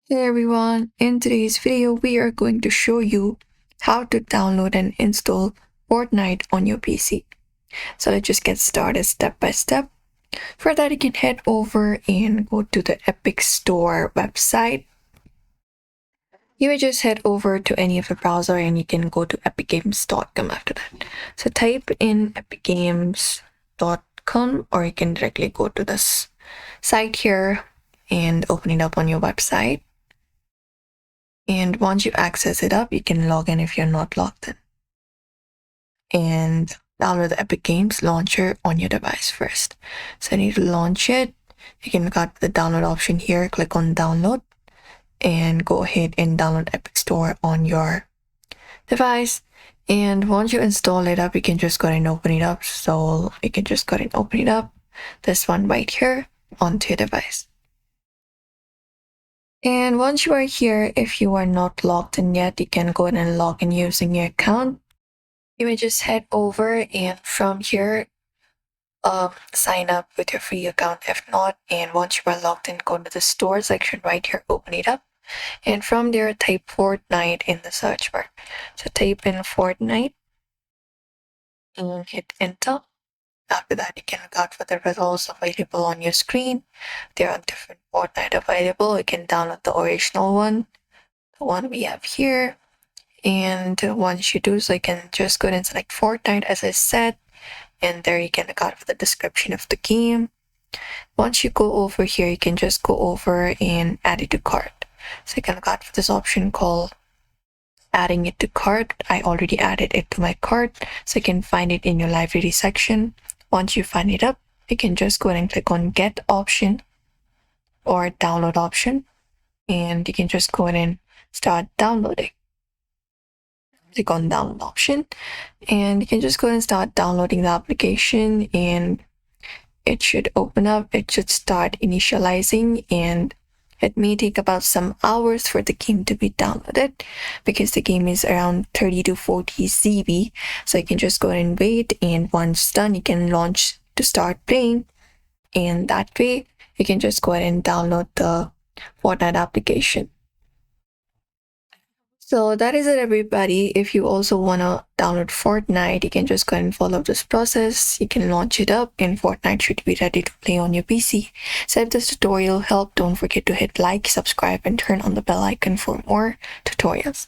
Hey everyone, in today's video we are going to show you how to download and install Fortnite on your PC. So let's just get started step by step. For that you can head over and go to the Epic Store website. You may just head over to any of the browser and you can go to epicgames.com after that. So type in epicgames.com or you can directly go to this site here and open it up on your website. And once you access it up, you can log in if you're not logged in. And download the Epic Games launcher on your device first. So you need to launch it. You can got the download option here, click on download, and go ahead and download Epic Store on your device. And once you install it up, you can just go ahead and open it up. So you can just go ahead and open it up, this one right here, onto your device. And once you are here, if you are not logged in yet, you can go ahead and log in using your account. You may just head over and from here, sign up with your free account if not. And once you are logged in, go to the store section right here, open it up. And from there, type Fortnite in the search bar. So type in Fortnite and hit enter. After that, you can look out for the results available on your screen. There are different Fortnite available. You can download the original one, the one we have here. And once you do so, you can just go ahead and select Fortnite as I said. And there you can look out for the description of the game. Once you go over here, you can just go over and add it to cart. So you can look out for this option called adding it to cart. I already added it to my cart, so you can find it in your library section. Once you find it up, you can just go ahead and click on get option or download option, and you can just go ahead and start downloading. Click on download option, and you can just go ahead and start downloading the application, and it should open up. It should start initializing, and it may take about some hours for the game to be downloaded because the game is around 30 to 40 GB. So you can just go ahead and wait, and once done, you can launch to start playing. And that way, you can just go ahead and download the Fortnite application. So that is it, everybody. If you also want to download Fortnite, you can just go ahead and follow this process. You can launch it up and Fortnite should be ready to play on your PC. So if this tutorial helped, don't forget to hit like, subscribe, and turn on the bell icon for more tutorials.